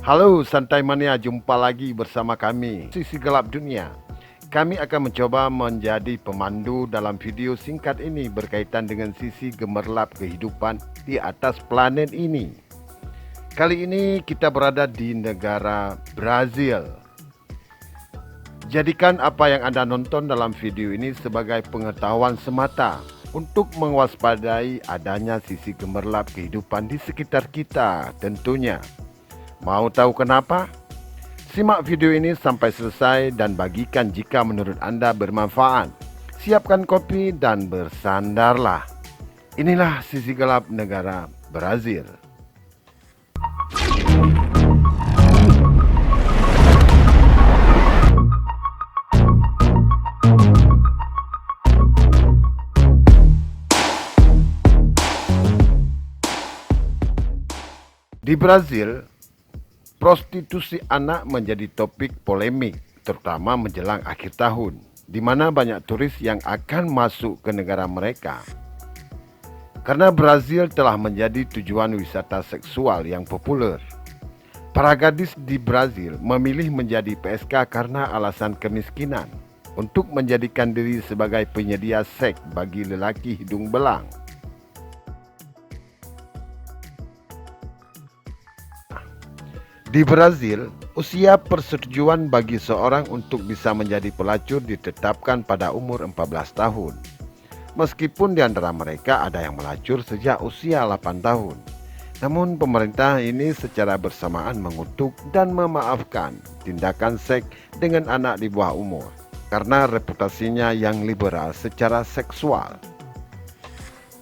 Halo Santai Mania, jumpa lagi bersama kami Sisi Gelap Dunia. Kami akan mencoba menjadi pemandu dalam video singkat ini berkaitan dengan sisi gemerlap kehidupan di atas planet ini. Kali ini kita berada di negara Brazil. Jadikan apa yang Anda nonton dalam video ini sebagai pengetahuan semata untuk mewaspadai adanya sisi gemerlap kehidupan di sekitar kita tentunya. Mau tahu kenapa? Simak video ini sampai selesai dan bagikan jika menurut Anda bermanfaat. Siapkan kopi dan bersandarlah. Inilah sisi gelap negara Brazil. Di Brazil, prostitusi anak menjadi topik polemik, terutama menjelang akhir tahun, di mana banyak turis yang akan masuk ke negara mereka. Karena Brazil telah menjadi tujuan wisata seksual yang populer. Para gadis di Brazil memilih menjadi PSK karena alasan kemiskinan, untuk menjadikan diri sebagai penyedia seks bagi lelaki hidung belang. Di Brazil, usia persetujuan bagi seorang untuk bisa menjadi pelacur ditetapkan pada umur 14 tahun. Meskipun di antara mereka ada yang melacur sejak usia 8 tahun. Namun pemerintah ini secara bersamaan mengutuk dan memaafkan tindakan seks dengan anak di bawah umur karena reputasinya yang liberal secara seksual.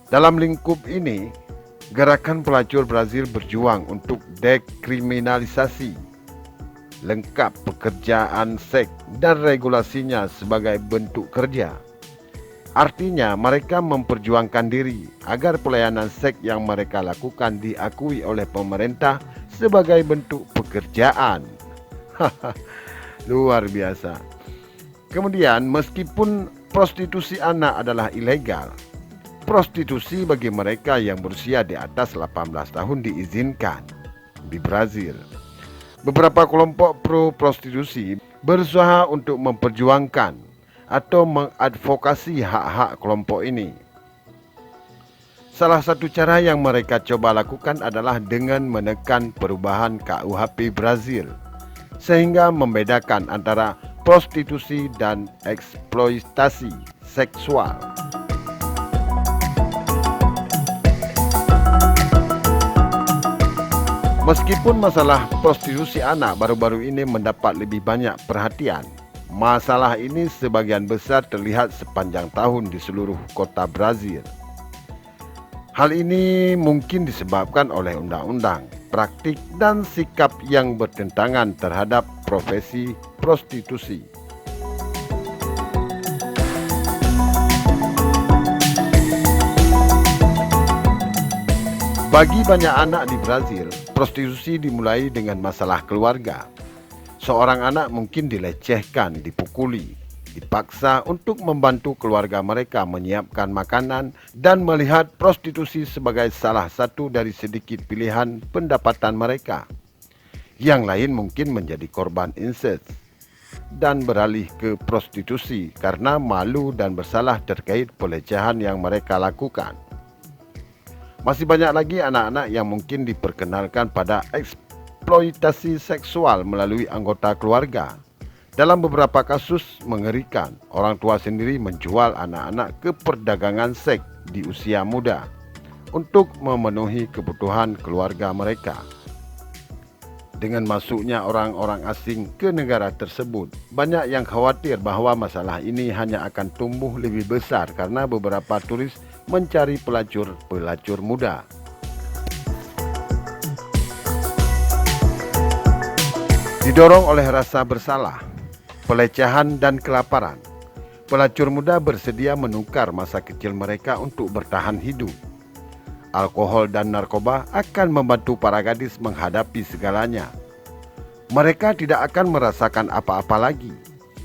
Dalam lingkup ini, gerakan pelacur Brazil berjuang untuk dekriminalisasi lengkap pekerjaan seks dan regulasinya sebagai bentuk kerja. Artinya mereka memperjuangkan diri agar pelayanan seks yang mereka lakukan diakui oleh pemerintah sebagai bentuk pekerjaan. Luar biasa. Kemudian meskipun prostitusi anak adalah ilegal, prostitusi bagi mereka yang berusia di atas 18 tahun diizinkan di Brazil. Beberapa kelompok pro prostitusi berusaha untuk memperjuangkan atau mengadvokasi hak-hak kelompok ini. Salah satu cara yang mereka coba lakukan adalah dengan menekan perubahan KUHP Brazil, sehingga membedakan antara prostitusi dan eksploitasi seksual. Meskipun masalah prostitusi anak baru-baru ini mendapat lebih banyak perhatian, masalah ini sebagian besar terlihat sepanjang tahun di seluruh kota Brazil. Hal ini mungkin disebabkan oleh undang-undang, praktik, dan sikap yang bertentangan terhadap profesi prostitusi. Bagi banyak anak di Brazil, prostitusi dimulai dengan masalah keluarga. Seorang anak mungkin dilecehkan, dipukuli, dipaksa untuk membantu keluarga mereka menyiapkan makanan dan melihat prostitusi sebagai salah satu dari sedikit pilihan pendapatan mereka. Yang lain mungkin menjadi korban incest dan beralih ke prostitusi karena malu dan bersalah terkait pelecehan yang mereka lakukan. Masih banyak lagi anak-anak yang mungkin diperkenalkan pada eksploitasi seksual melalui anggota keluarga. Dalam beberapa kasus mengerikan, orang tua sendiri menjual anak-anak ke perdagangan seks di usia muda untuk memenuhi kebutuhan keluarga mereka. Dengan masuknya orang-orang asing ke negara tersebut, banyak yang khawatir bahwa masalah ini hanya akan tumbuh lebih besar karena beberapa turis mencari pelacur muda. Didorong oleh rasa bersalah, pelecehan, dan kelaparan, pelacur muda bersedia menukar masa kecil mereka untuk bertahan hidup. Alkohol dan narkoba akan membantu para gadis menghadapi segalanya. Mereka tidak akan merasakan apa-apa lagi.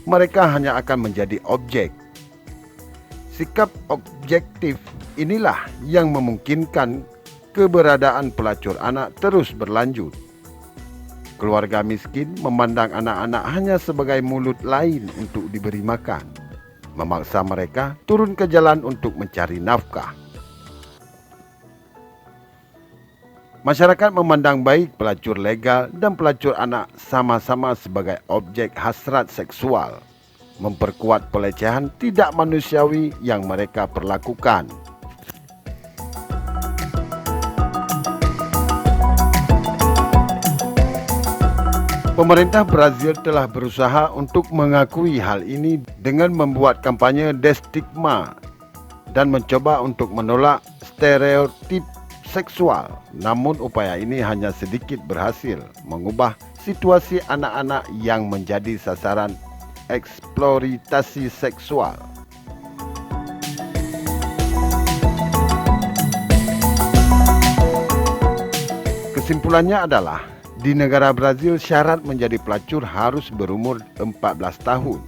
Mereka hanya akan menjadi objek. Sikap objektif inilah yang memungkinkan keberadaan pelacur anak terus berlanjut. Keluarga miskin memandang anak-anak hanya sebagai mulut lain untuk diberi makan, memaksa mereka turun ke jalan untuk mencari nafkah. Masyarakat memandang baik pelacur legal dan pelacur anak sama-sama sebagai objek hasrat seksual, memperkuat pelecehan tidak manusiawi yang mereka perlakukan. Pemerintah Brazil telah berusaha untuk mengakui hal ini dengan membuat kampanye destigma dan mencoba untuk menolak stereotip seksual. Namun upaya ini hanya sedikit berhasil mengubah situasi anak-anak yang menjadi sasaran eksploitasi seksual. Kesimpulannya adalah, di negara Brazil syarat menjadi pelacur harus berumur 14 tahun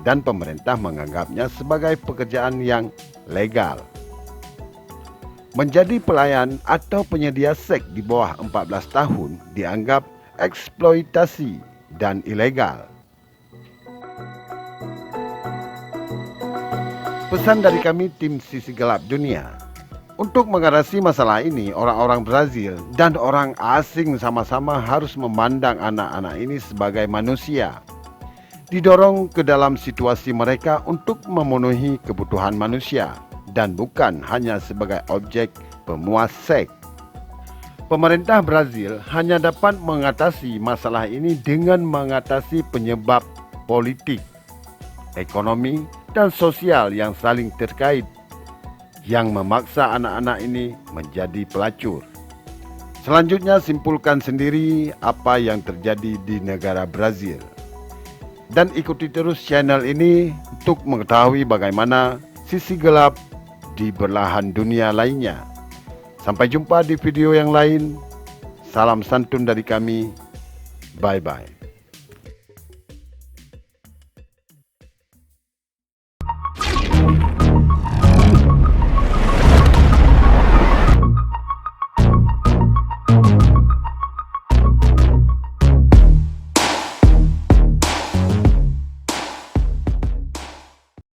dan pemerintah menganggapnya sebagai pekerjaan yang legal. Menjadi pelayan atau penyedia seks di bawah 14 tahun dianggap eksploitasi dan ilegal. Pesan dari kami tim Sisi Gelap Dunia. Untuk mengatasi masalah ini, orang-orang Brazil dan orang asing sama-sama harus memandang anak-anak ini sebagai manusia. Didorong ke dalam situasi mereka untuk memenuhi kebutuhan manusia dan bukan hanya sebagai objek pemuas seks. Pemerintah Brazil hanya dapat mengatasi masalah ini dengan mengatasi penyebab politik, ekonomi, dan sosial yang saling terkait yang memaksa anak-anak ini menjadi pelacur. Selanjutnya simpulkan sendiri apa yang terjadi di negara Brazil. Dan ikuti terus channel ini untuk mengetahui bagaimana sisi gelap di belahan dunia lainnya. Sampai jumpa di video yang lain. Salam santun dari kami. Bye-bye.